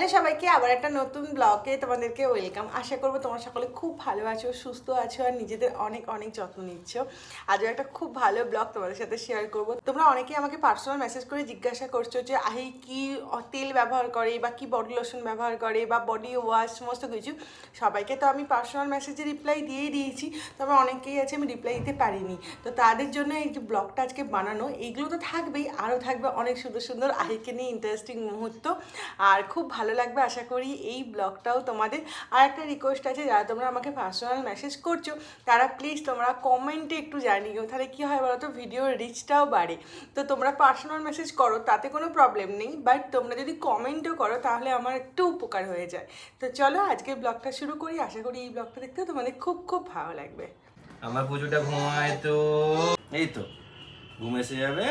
Hello সবাইকে আবার একটা নতুন ব্লগে তোমাদেরকে ওয়েলকাম। আশা করবো তোমরা সকলে খুব ভালো আছো, সুস্থ আছো আর নিজেদের অনেক অনেক যত্ন নিচ্ছ। আজও একটা খুব ভালো ব্লগ তোমাদের সাথে শেয়ার করবো। তোমরা অনেকেই আমাকে পার্সোনাল মেসেজ করে জিজ্ঞাসা করছো যে আহি কি তেল ব্যবহার করে বা কি বডি লোশন ব্যবহার করে বা বডি ওয়াশ সমস্ত কিছু। সবাইকে তো আমি পার্সোনাল মেসেজে রিপ্লাই দিয়েই দিয়েছি, তবে অনেকেই আছে আমি রিপ্লাই দিতে পারিনি। তো তাদের জন্য এই যে ব্লগটা আজকে বানানো, এইগুলো তো থাকবেই, আরও থাকবে অনেক সুন্দর সুন্দর আহিকে নিয়ে ইন্টারেস্টিং মুহূর্ত, আর খুব ভালো লাগবে আশা করি এই ব্লগটাও তোমাদের। আর একটা রিকোয়েস্ট আছে, যারা তোমরা আমাকে পার্সোনাল মেসেজ করছো তারা প্লিজ তোমরা কমেন্টে একটু জানিও, তাহলে কী হয় বলো তো, ভিডিওর রিচটাও বাড়ে। তো তোমরা পার্সোনাল মেসেজ করো তাতে কোনো প্রবলেম নেই, বাট তোমরা যদি কমেন্টও করো তাহলে আমার একটু উপকার হয়ে যায়। তো চলো আজকে ব্লগটা শুরু করি, আশা করি এই ব্লগটা দেখতে তোমাদের খুব খুব ভালো লাগবে। আমার পুজোটা ঘুমায় তো, এই তো ঘুম এসে যাবে।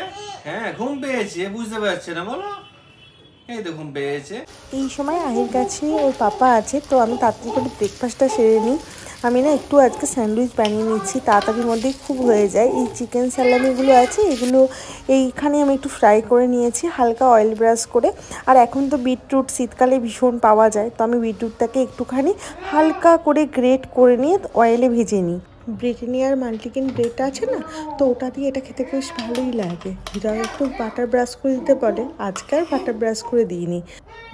হ্যাঁ ঘুম পেয়েছে, বুঝতে পারছে না বলো, এই তো ঘুম পেয়েছে। এই সময় আহির কাছে ওর পাপা আছে, তো আমি তাড়াতাড়ি করে ব্রেকফাস্টটা সেরে নিই। আমি না একটু আজকে স্যান্ডউইচ বানিয়ে নিচ্ছি, তাড়াতাড়ির মধ্যেই খুব হয়ে যায়। এই চিকেন স্যালামিগুলো আছে, এগুলো এইখানে আমি একটু ফ্রাই করে নিয়েছি হালকা অয়েল ব্রাশ করে। আর এখন তো বিটরুট শীতকালে ভীষণ পাওয়া যায়, তো আমি বিটরুটটাকে একটুখানি হালকা করে গ্রেট করে নিয়ে অয়েলে ভেজে নিই। ব্রিটানিয়ার মাল্টিগ্রেন ব্রেড আছে না, তো ওটা দিয়ে এটা খেতে বেশ ভালোই লাগে। হীরা একটু বাটার ব্রাশ করে দিতে পারে, আজকে আর বাটার ব্রাশ করে দিইনি।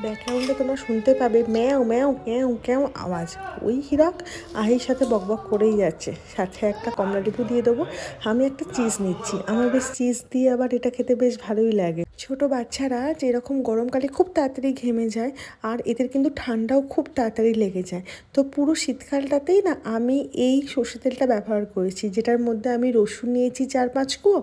ব্যাকগ্রাউন্ডে তোমরা শুনতে পাবে ম্যাও ম্যাও ক্যাও ক্যাও আওয়াজ, ওই হীরক আহির সাথে বকবক করেই যাচ্ছে। সাথে একটা কমলা লেবু দিয়ে দেবো। আমি একটা চিজ নিচ্ছি, আমার বেশ চিজ দিয়ে আবার এটা খেতে বেশ ভালোই লাগে। ছোট বাচ্চারা যেরকম গরমকালে খুব তাড়াতাড়ি ঘেমে যায়, আর এদের কিন্তু ঠান্ডাও খুব তাড়াতাড়ি লেগে যায়। তো পুরো শীতকালটাতেই না আমি এই সর্ষে তেলটা ব্যবহার করেছি, যেটার মধ্যে আমি রসুন নিয়েছি 4-5 কোয়া,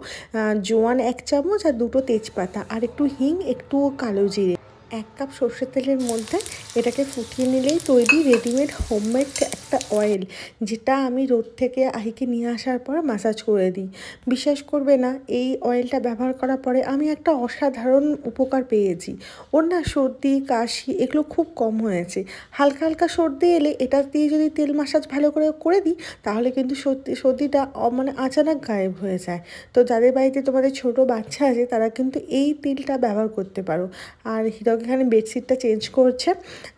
জোয়ান 1 চামচ আর 2টো তেজপাতা আর একটু হিং, একটু কালো জিরে। 1 কাপ সর্ষের তেলের মধ্যে এটাকে ফুটিয়ে নিলেই তৈরি রেডিমেড হোমমেড একটা অয়েল, যেটা আমি রোদ থেকে আহিকে নিয়ে আসার পর ম্যাসাজ করে দিই। বিশ্বাস করবে না, এই অয়েলটা ব্যবহার করার পরে আমি একটা অসাধারণ উপকার পেয়েছি। ওর না সর্দি কাশি এগুলো খুব কম হয়েছে। হালকা হালকা সর্দি এলে এটা দিয়ে যদি তেল ম্যাসাজ ভালো করে করে দিই, তাহলে কিন্তু সর্দিটা মানে আচানক গায়েব হয়ে যায়। তো যাদের বাড়িতে তোমাদের ছোট বাচ্চা আছে তারা কিন্তু এই তেলটা ব্যবহার করতে পারো। আর হীরক এখানে বেডশিটটা চেঞ্জ করছে,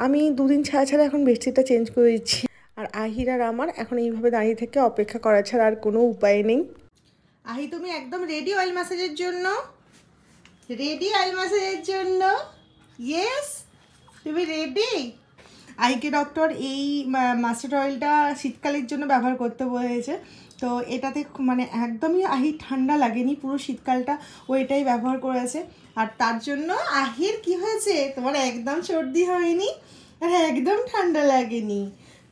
আমি 2 দিন ছাড়া ছাড়া এখন বেডশিটটা চেঞ্জ করে দিচ্ছি। আর আহির আর আমার এখন এইভাবে দাঁড়িয়ে থেকে অপেক্ষা করা ছাড়া আর কোনো উপায় নেই। আহি তুমি একদম রেডি অয়েল ম্যাসাজের জন্য? রেডি অয়েল ম্যাসাজের জন্য? ইয়েস, তুমি রেডি? আইকে ডক্টর এই মাস্টার্ড অয়েলটা শীতকালের জন্য ব্যবহার করতে বলেছে। তো এটাতে মানে একদমই আহির ঠান্ডা লাগেনি, পুরো শীতকালটা ও এটাই ব্যবহার করেছে। আর তার জন্য আহির কি হয়েছে, তোমার একদম সর্দি হয়নি আর একদম ঠান্ডা লাগেনি।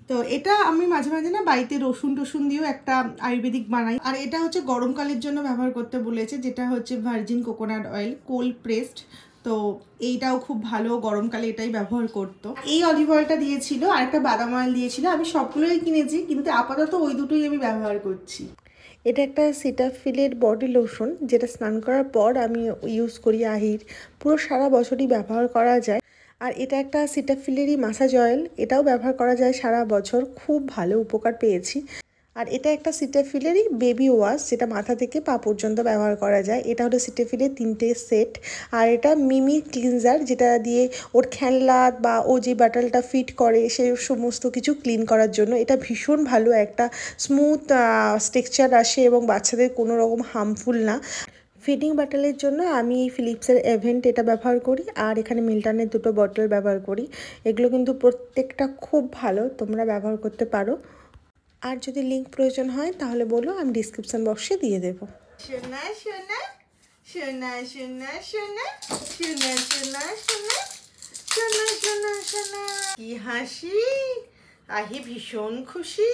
তো এটা আমি মাঝে মাঝে না বাড়িতে রসুন টসুন দিয়েও একটা আয়ুর্বেদিক বানাই। আর এটা হচ্ছে গরমকালের জন্য ব্যবহার করতে বলেছে, যেটা হচ্ছে virgin coconut oil cold pressed. তো এইটাও খুব ভালো, গরমকালে এটাই ব্যবহার করতো। এই অলিভ অয়েলটা দিয়েছিল আর একটা বাদাম অয়েল দিয়েছিল, আমি সবগুলোই কিনেছি কিন্তু আপাতত ওই দুটোই আমি ব্যবহার করছি। এটা একটা সিটাফিলের বডি লোশন, যেটা স্নান করার পর আমি ইউজ করি আহির, পুরো সারা বছরই ব্যবহার করা যায়। আর এটা একটা সিটাফিলেরই মাসাজ অয়েল, এটাও ব্যবহার করা যায় সারা বছর, খুব ভালো উপকার পেয়েছি। আর এটা একটা সিটাফিলেরই বেবি ওয়াশ, যেটা মাথা থেকে পা পর্যন্ত ব্যবহার করা যায়। এটা হলো সিটাফিলের 3টে সেট। আর এটা মিমি ক্লিনজার, যেটা দিয়ে ওর খেলনা বা ও যে বাটলটা ফিট করে সে সমস্ত কিছু ক্লিন করার জন্য। এটা ভীষণ ভালো, একটা স্মুথ টেক্সচার আসে এবং বাচ্চাদের কোনো রকম হার্মফুল না। ফিডিং বাটলের জন্য আমি ফিলিপসের এভেন্ট এটা ব্যবহার করি, আর এখানে মিল্টনের 2টো বটল ব্যবহার করি। এগুলো কিন্তু প্রত্যেকটা খুব ভালো, তোমরা ব্যবহার করতে পারো। আর যদি লিঙ্ক প্রয়োজন হয় তাহলে বলো, আমি ডিসক্রিপশন বক্সে দিয়ে দেবো। সোনা সোনা সোনা সোনা সোনা সোনা সোনা সোনা সোনা সোনা সোনা, কি হাসি! আহি ভীষণ খুশি,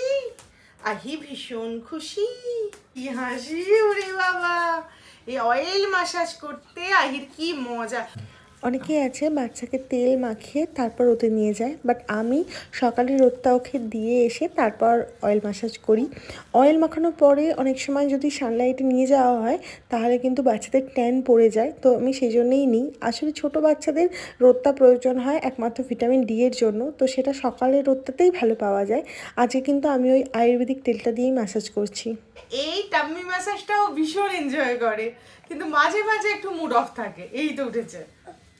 আহি ভীষণ খুশি, কি হাসি! ওরে বাবা, এই অয়েল ম্যাসাজ করতে আহির কি মজা। অনেকেই আছে বাচ্চাকে তেল মাখিয়ে তারপর ওতে নিয়ে যায়, বাট আমি সকালে রোদটা ওকে দিয়ে এসে তারপর অয়েল ম্যাসাজ করি। অয়েল মাখানোর পরে অনেক সময় যদি সানলাইটে নিয়ে যাওয়া হয় তাহলে কিন্তু বাচ্চাদের ট্যান পড়ে যায়, তো আমি সেই জন্যেই নিই। আসলে ছোট বাচ্চাদের রোদটা প্রয়োজন হয় একমাত্র ভিটামিন ডি এর জন্য, তো সেটা সকালের রোদটাতেই ভালো পাওয়া যায়। আজকে কিন্তু আমি ওই আয়ুর্বেদিক তেলটা দিয়েই ম্যাসাজ করছি। এই টাম্মি ম্যাসাজটাও ভীষণ এনজয় করে, কিন্তু মাঝে মাঝে একটু মুড অফ থাকে। এই তো উঠেছে,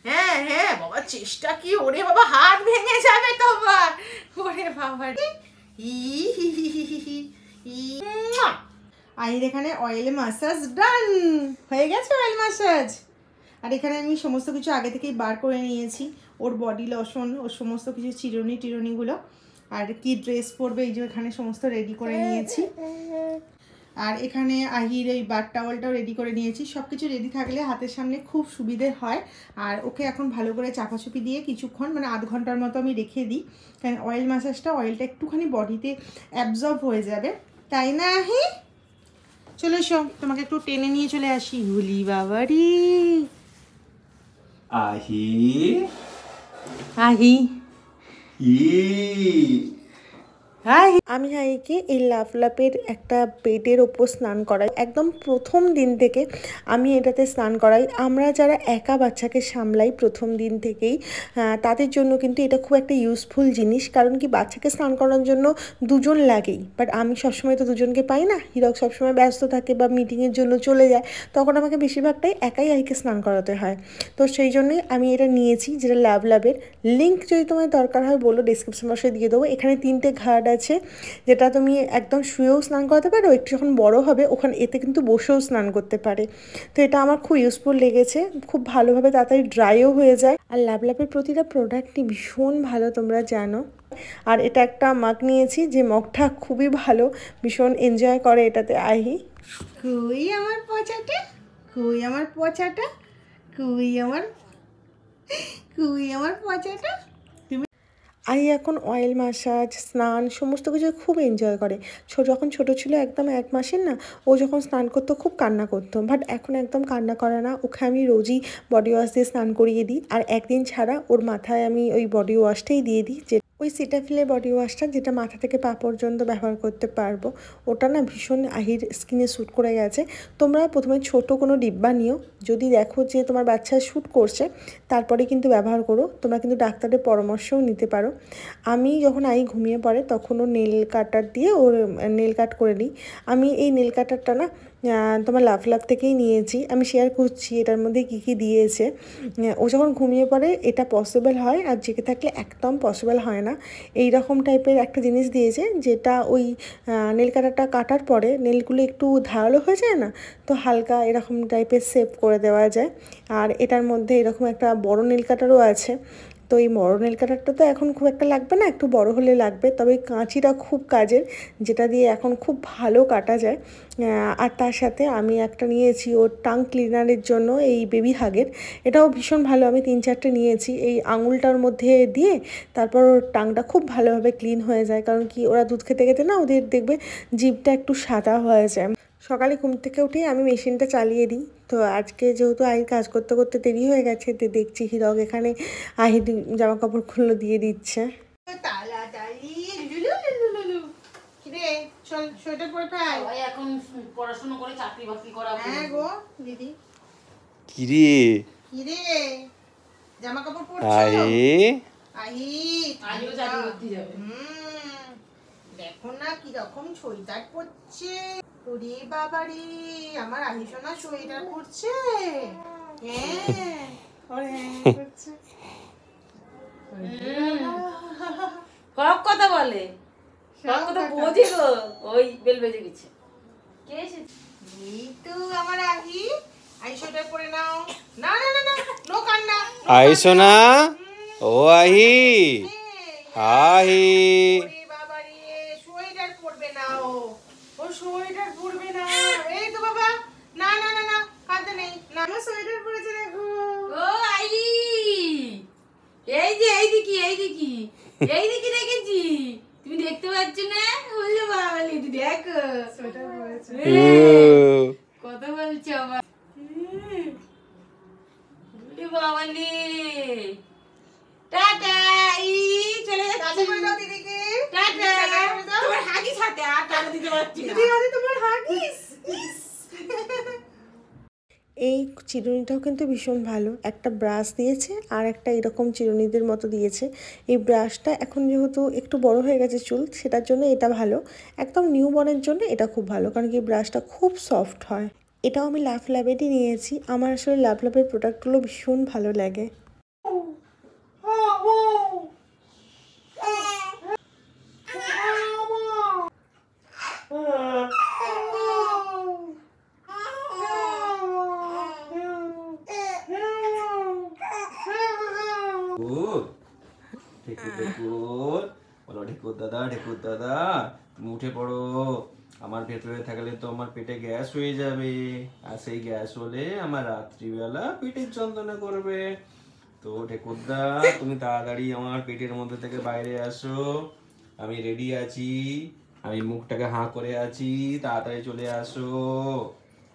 হ্যাঁ হ্যাঁ বাবা, চেষ্টা কি, ওরে বাবা হাত ভেঙে যাবে তোমার, ওরে বাবা রে। আর এখানে অয়েল মাসাজ ডান হয়ে গেছে, অয়েল মাসাজ। আর এখানে আমি সমস্ত কিছু আগে থেকেই বার করে নিয়েছি, ওর বডি লোশন, ওর সমস্ত কিছু চিরুনিগুলো, আর কি ড্রেস পরবে এই যে এখানে সমস্ত রেডি করে নিয়েছি। আর এখানে আহির এই বার টাওয়ালটাও রেডি করে নিয়েছি। সব কিছু রেডি থাকলে হাতের সামনে খুব সুবিধে হয়। আর ওকে এখন ভালো করে চাপাচুপি দিয়ে কিছুক্ষণ, মানে আধ ঘন্টার মতো আমি রেখে দিই, কারণ অয়েল মাসাজটা, অয়েলটা একটুখানি বডিতে অ্যাবজর্ব হয়ে যাবে, তাই না আহি? চলে এসো, তোমাকে একটু টেনে নিয়ে চলে আসি। হুলি বাবারি, আহি আহি আমি হাইকে এই লাফলাপের একটা বেডের ওপর স্নান করাই, একদম প্রথম দিন থেকে আমি এটাতে স্নান করাই। আমরা যারা একা বাচ্চাকে সামলাই প্রথম দিন থেকেই, তাদের জন্য কিন্তু এটা খুব একটা ইউজফুল জিনিস, কারণ কি বাচ্চাকে স্নান করানোর জন্য দুজন লাগেই, বাট আমি সবসময় তো দুজনকে পাই না, হিরক সবসময় ব্যস্ত থাকে বা মিটিংয়ের জন্য চলে যায়, তখন আমাকে বেশিরভাগটাই একাই আইকে স্নান করাতে হয়। তো সেই জন্যই আমি এটা নিয়েছি, যেটা লাভলাভের। লিঙ্ক যদি তোমার দরকার হয় বলো, ডিসক্রিপশন বক্সে দিয়ে দেবো। এখানে 3টে ঘাট আছে, যেটা তুমি একদম শুয়েও স্নান করাতে পারো, একটু যখন বড় হবে ওখানে এতে কিন্তু বসেও স্নান করতে পারে। তো এটা আমার খুব ইউজফুল লেগেছে, খুব ভালোভাবে তাড়াতাড়ি ড্রাইও হয়ে যায়। আর লাভলাভের প্রতিটা প্রোডাক্টই ভীষণ ভালো, তোমরা জানো। আর এটা একটা মাগ নিয়েছি, যে মগটা খুবই ভালো, ভীষণ এনজয় করে এটাতে আহি। কই আমার পচাটা, কই আমার পচাটা, কই আমার পচাটা। আই এখন অয়েল ম্যাসাজ, স্নান সমস্ত কিছু খুব এনজয় করে। যখন ছোটো ছিল, একদম 1 মাসের না, ও যখন স্নান করতো খুব কান্না করতো, বাট এখন একদম কান্না করে না। ওকে আমি রোজই বডি ওয়াশ দিয়ে স্নান করিয়ে দিই, আর একদিন ছাড়া ওর মাথায় আমি ওই বডি ওয়াশটাই দিয়ে দিই, যে ওই সিটাফিলের বডি ওয়াশটা, যেটা মাথা থেকে পা পর্যন্ত ব্যবহার করতে পারবো। ওটা না ভীষণ আহির স্কিনে শ্যুট করে গেছে। তোমরা প্রথমে ছোট কোনো ডিব্বা নিও, যদি দেখো যে তোমার বাচ্চা শ্যুট করছে, তারপরে কিন্তু ব্যবহার করো। তোমরা কিন্তু ডাক্তারের পরামর্শও নিতে পারো। আমি যখন আই ঘুমিয়ে পড়ে, তখন ও নেল কাটার দিয়ে ওর নেল কাট করে নিই। আমি এই নেল কাটারটা না তোমার লাভলাভ থেকেই নিয়েছি, আমি শেয়ার করছি এটার মধ্যে কী কী দিয়েছে। ও যখন ঘুমিয়ে পড়ে এটা পসিবল হয়, আর জেগে থাকলে একদম পসিবল হয় না। এই রকম টাইপের একটা জিনিস দিয়েছে, যেটা ওই নেল কাটারটা কাটার পরে নেলগুলো একটু ধারালো হয়ে যায় না, তো হালকা এরকম টাইপের শেপ করে দেওয়া যায়। আর এটার মধ্যে এরকম একটা বড় নেল কাটারও আছে। তো এই বড় নেল কাটারটা তো এখন খুব একটা লাগবে না, একটু বড় হলে লাগবে, তবে কাঁচিটা খুব কাজের, যেটা দিয়ে এখন খুব ভালো কাটা যায়। আর তার সাথে আমি একটা নিয়েছি ওর টাং ক্লিনারের জন্য, এই বেবি হাগের। এটাও ভীষণ ভালো, আমি 3-4টে নিয়েছি। এই আঙুলটার মধ্যে দিয়ে তারপর ওর টাংটা খুব ভালোভাবে ক্লিন হয়ে যায়, কারণ কি ওরা দুধ খেতে খেতে না, ওদের দেখবে জিভটা একটু সাদা হয়ে যায়। সকালে ঘুম থেকে উঠেই আমি মেশিনটা চালিয়ে দিই। তো আজকে যেহেতু আহির কাজ করতে করতে দেরি হয়ে গেছে, তো দেখছি হিরক এখানে আহির জামা কাপড়গুলো দিয়ে দিচ্ছে। এখন পড়াশোনা করে চাকরি বাকরি করা। হ্যাঁ গো দিদি। কিরে কিরে জামা কাপড় পরছো? দেখো না কি রকম সোয়েটার পরছে, ওরে বাবারে, আমার আহি সোনা সোয়েটার পরছে। হ্যাঁ সব কথা বলে, সব কথা বোঝে গো। ওই বেল বেজে গেছে, কে এসেছে? এই তো আমার আহি। আহি সোয়েটার পরে নাও। না না না না, নো কান্না। আই সোনা, ও আহি আহি। ওরে বাবা রে, সোয়েটার পরবে না ও সোয়েটার পরবে না। এই তো বাবা, না না না না, কাঁদতে নেই না, আমার সোয়েটার পরেছে দেখো। ও আহি, এই যে এইদিকে রেখেছি, তুমি দেখতে পাচ্ছ না? বললো বাবা লিদি দেখো সোয়েটার পরেছে। কত বলছো আমার বাবালি। টাটা, ই চলে যাচ্ছে। বলে দাও দিদিকে টাটা। তোমার হাগিস হাতে আর টাটা দিতে পারছি না। দিদি হাতে তোমার হাগিস। এই চিরুনিটাও কিন্তু ভীষণ ভালো, একটা ব্রাশ দিয়েছে আর একটা এরকম চিরুনিদের মতো দিয়েছে। এই ব্রাশটা এখন যেহেতু একটু বড় হয়ে গেছে চুল, সেটার জন্য এটা ভালো। একদম নিউ বর্নের জন্য এটা খুব ভালো, কারণ কি ব্রাশটা খুব সফট হয়। এটাও আমি লাভলাভেরই নিয়েছি। আমার আসলে লাভলাভের প্রোডাক্টগুলো ভীষণ ভালো লাগে। ঠেকুর বলো, ঠেকুর দাদা তুমি উঠে পড়ো। আমার ভেতরে থাকলে তো আমার পেটে গ্যাস হয়ে যাবে, আর সেই গ্যাস হলে আমার রাত্রিবেলা পেটের যন্ত্রণা করবে। তো ঠেকুরদা তুমি তাড়াতাড়ি আমার পেটের মধ্যে থেকে বাইরে আসো, আমি রেডি আছি, আমি মুখটাকে হাঁ করে আছি, তাড়াতাড়ি চলে আসো।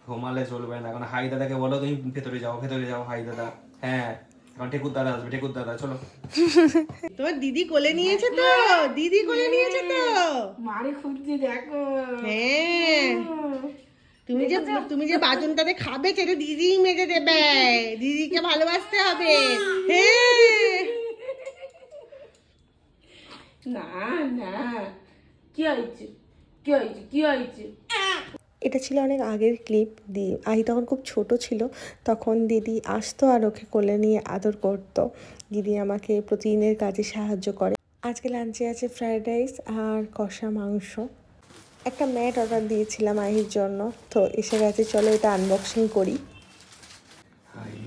ঘুমালে চলবে না। এখন হাই দাদাকে বলো তুমি ভেতরে যাও হাই দাদা। হ্যাঁ, এখন ঠেকুর দাদা আসবে, ঠেকুর দাদা চলো। তোমার দিদি কোলে নিয়েছে তো, দিদি কোলে নিয়েছে তো, মারে খুঁজছি দেখো। হ্যাঁ তুমি যে বাজনটাতে খাবে সেটা দিদি মেজে দেবে, দিদিকে ভালোবাসতে হবে। হ্যাঁ না না, কি হয়েছে কি হয়েছে কি হয়েছে? এটা ছিল অনেক আগের ক্লিপ। আহি তখন খুব ছোট ছিল, তখন দিদি আসতো আর ওকে কোলে নিয়ে আদর করতো। দিদি আমাকে প্রতিদিনের কাজে সাহায্য করে। আজকে লাঞ্চে আছে ফ্রাইড রাইস আর কষা মাংস। একটা ম্যাট অর্ডার দিয়েছিলাম আহির জন্য, তো এসে গেছে, চলো এটা আনবক্সিং করি।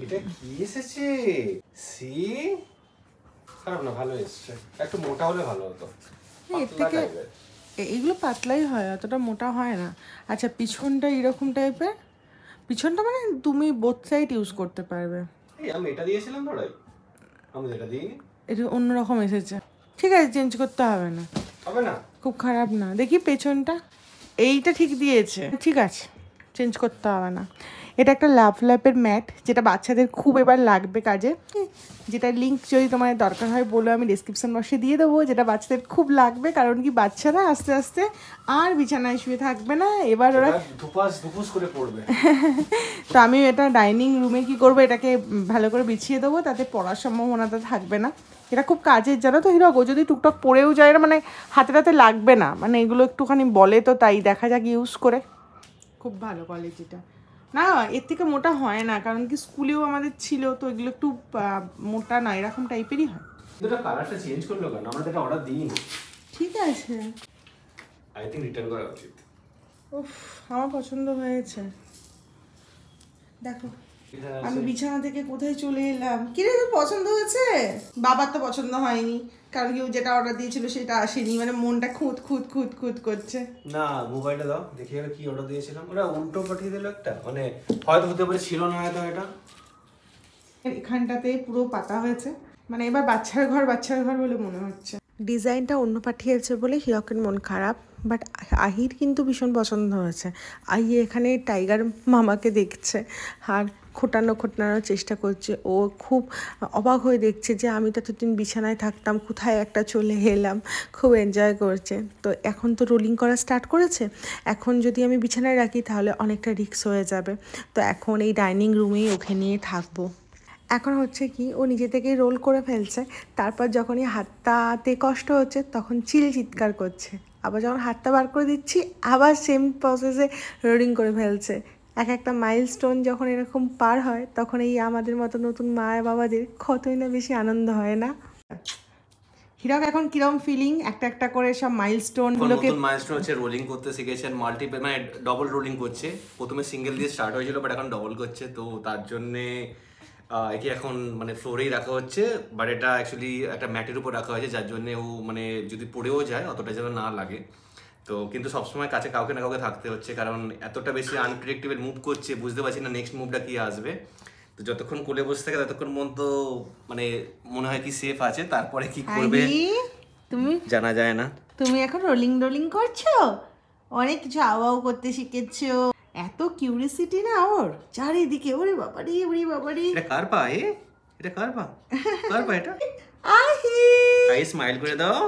এটা কি এসেছে? সি খারাপ না, ভালো এসেছে। একটু মোটা হলে ভালো হতো। এগুলো পাতলাই হয়, অতটা মোটা হয় না। আচ্ছা, পিছনটা এরকম টাইপের, পিছনটা মানে তুমি বোথ সাইড ইউজ করতে পারবে। আমি এটা দিয়েছিলাম ধরাই, আমি এটা দিইনি। এটা অন্যরকম এসেছে। ঠিক আছে, চেঞ্জ করতে হবে না, হবে না, খুব খারাপ না। দেখি পেছনটা, এইটা ঠিক দিয়েছে, ঠিক আছে, চেঞ্জ করতে হবে না। এটা একটা লাভ ল্যাপের ম্যাট, যেটা বাচ্চাদের খুব এবার লাগবে কাজে, যেটা লিঙ্ক যদি তোমার দরকার হয় বলো, আমি ডিসক্রিপশন বক্সে দিয়ে দেবো। যেটা বাচ্চাদের খুব লাগবে, কারণ কি বাচ্চারা আস্তে আস্তে আর বিছানায় শুয়ে থাকবে না, এবার ওরা ধুপুস করে পড়বে। তো আমি এটা ডাইনিং রুমে কি করবো, এটাকে ভালো করে বিছিয়ে দেবো, তাতে পড়ার সম্ভাবনাটা থাকবে না। এটা খুব কাজের, জানো তো হিরক, ও যদি টুকটাক পড়েও যায় না, মানে হাতে লাগবে না, মানে এগুলো একটুখানি বলে তো, তাই দেখা যাক ইউজ করে। খুব ভালো কোয়ালিটিটা না, এর থেকে মোটা হয় না, কারণ কি স্কুলেও আমাদের ছিল তো, এগুলো একটু মোটা না, এরকম টাইপেরই হয়। এটা কালারটা চেঞ্জ করলো কেন? আমরা এটা অর্ডার দিইনি। ঠিক আছে, আই থিংক রিটার্ন করা উচিত। উফ, আমার পছন্দ হয়েছে। দেখো আমি বিছানা থেকে কোথায় চলে এলাম। কিরে, তোর পছন্দ হয়েছে? বাবার তো পছন্দ হয়নি, কারণ কি ও যেটা অর্ডার দিয়েছিল সেটা আসেনি, মানে মনটা খুঁত খুঁত খুঁত খুঁত করছে। না, মোবাইলটা দাও দেখি আমি কি অর্ডার দিয়েছিলাম। ওরা উল্টো পাঠিয়ে দিল একটা, মানে হয়তো হতে পারে ছিল না, হয়তো এটা এখানটাতে পুরো পাতা হয়েছে, মানে এবার বাচ্চার ঘর বলে মনে হচ্ছে। ডিজাইনটা অন্য পাঠিয়েছে বলে হিরকের মন খারাপ, বাট আহির কিন্তু ভীষণ পছন্দ হয়েছে। আহি এখানে টাইগার মামাকে দেখছে আর খোটানোর চেষ্টা করছে। ও খুব অবাক হয়ে দেখছে যে আমি তো এতদিন বিছানায় থাকতাম, কোথায় একটা চলে এলাম, খুব এনজয় করছে। তো এখন তো রোলিং করা স্টার্ট করেছে, এখন যদি আমি বিছানায় রাখি তাহলে অনেকটা রিস্ক হয়ে যাবে। তো এখন এই ডাইনিং রুমেই ওকে নিয়ে থাকবো। এখন হচ্ছে কি, ও নিজে থেকেই রোল করে ফেলছে, তারপর যখনই হাতটাতে কষ্ট হচ্ছে তখন চিৎকার করছে, আবার যখন হাতটা বার করে দিচ্ছি আবার সেম প্রসেসে রোলিং করে ফেলছে। একটা মাইলস্টোন যখন এরকম পার হয়, তখন এই আমাদের মতো নতুন মা বাবাদের কতই না বেশি আনন্দ হয় না। হিরক এখন কিরম ফিলিং, একটা করে সব মাইলস্টোন গুলোকে, নতুন মাইলস্টোন হচ্ছে, রোলিং করতে শিখেছেন, মাল্টিপল মানে ডবল রোলিং করছে। প্রথমে সিঙ্গেল দিয়ে স্টার্ট হয়েছিল, বাট এখন ডবল করছে। তো তার জন্যে একে এখন মানে ফ্লোরেই রাখা হচ্ছে, বাট এটা অ্যাকচুয়ালি একটা ম্যাটের উপর রাখা হয়েছে, যার জন্য ও মানে যদি পড়েও যায় অতটা যেন না লাগে। তো কিন্তু সবসময় কাছে কাউকে না কাউকে থাকতে হচ্ছে, কারণ এতটা বেশি আনপ্রেডিক্টেবল মুভ করছে, বুঝতে পারছি না নেক্সট মুভটা কি আসবে। তো যতক্ষণ কোলে বসে থাকে ততক্ষণ মন তো মানে মনে হয় কি সেফ আছে, তারপরে কি করবে তুমি জানা যায় না। তুমি এখন রোলিং করছো, অনেক কিছু আওয়াও করতে শিখেছো, এত কিউরিসিটি না ওর চারিদিকে। ওরে বাবারি, এটা কার পা? এটা কার পা এটা? আই স্মাইল করে দাও,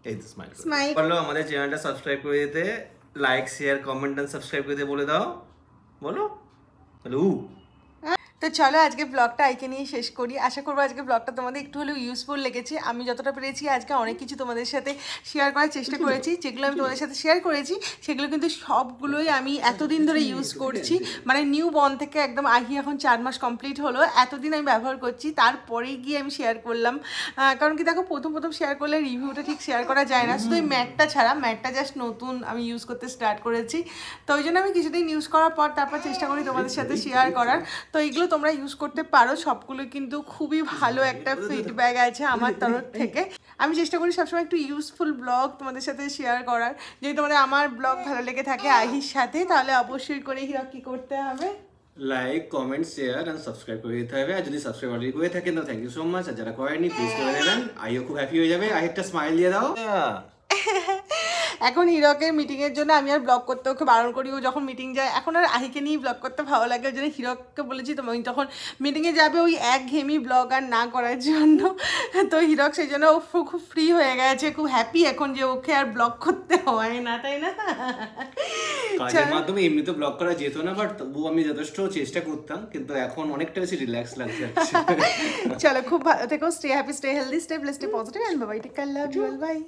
এই তো স্মাইল করলো। আমাদের চ্যানেলটা সাবস্ক্রাইব করে দিতে, like share comment and subscribe করে দিয়ে বলে দাও, বলো হ্যালো। তো চলো আজকে ব্লগটা আইকে নিয়ে শেষ করি। আশা করবো আজকে ব্লগটা তোমাদের একটু হলেও ইউজফুল লেগেছে। আমি যতটা পেরেছি আজকে অনেক কিছু তোমাদের সাথে শেয়ার করার চেষ্টা করেছি। যেগুলো আমি তোমাদের সাথে শেয়ার করেছি সেগুলো কিন্তু সবগুলোই আমি এতদিন ধরে ইউজ করছি, মানে নিউ বর্ন থেকে একদম আহি এখন 4 মাস কমপ্লিট হলো, এতদিন আমি ব্যবহার করছি, তারপরে গিয়ে আমি শেয়ার করলাম। কারণ কি দেখো, প্রথম শেয়ার করলে রিভিউটা ঠিক শেয়ার করা যায় না, শুধু ওই ম্যাটটা ছাড়া, ম্যাটটা জাস্ট নতুন আমি ইউজ করতে স্টার্ট করেছি। তো ওই জন্য আমি কিছুদিন ইউজ করার পর তারপর চেষ্টা করি তোমাদের সাথে শেয়ার করার। তো এইগুলো তোমরা ইউজ করতে পারো, সবগুলো কিন্তু খুবই ভালো একটা ফিডব্যাক আছে আমার তরফ থেকে। আমি চেষ্টা করি সবসময় একটু ইউজফুল ব্লগ তোমাদের সাথে শেয়ার করার। যদি তোমাদের আমার ব্লগ ভালো লেগে থাকে আহির সাথে, তাহলে অবশ্যই করে হিরক কি করতে হবে, like, comment, share and subscribe করে দিতে হবে। আর যদি সাবস্ক্রাইব অলরেডি করে থাকেন তো থ্যাংক ইউ সো মাচ। আর যারা করেনি প্লিজ করে দেবেন, আইও খুব হ্যাপি হয়ে যাবে। আরেকটা স্মাইল দিয়ে দাও। এখন হিরকের মিটিংয়ের জন্য আমি আর ব্লগ করতে ওকে বারণ করি, ও যখন মিটিং যায় এখন আর আহিকে নিয়েই ব্লগ করতে ভালো লাগে। ওই জন্য হিরককে বলেছি তুমি যখন মিটিংয়ে যাবে ওই একঘেয়েমি ব্লগ আর না করার জন্য। তো হিরক সেই জন্য ও খুব ফ্রি হয়ে গেছে, খুব হ্যাপি এখন যে ওকে আর ব্লগ করতে হয় না, তাই না? কাজের মাধ্যমে এমনি তো ব্লগ করা যেত না, বাট তবুও আমি যথেষ্ট চেষ্টা করতাম, কিন্তু এখন অনেকটা বেশি রিল্যাক্স লাগছে। চলো খুব ভালো থেকো, stay happy, stay healthy, stay blessed, stay positive and bye bye, take care, love you all, by.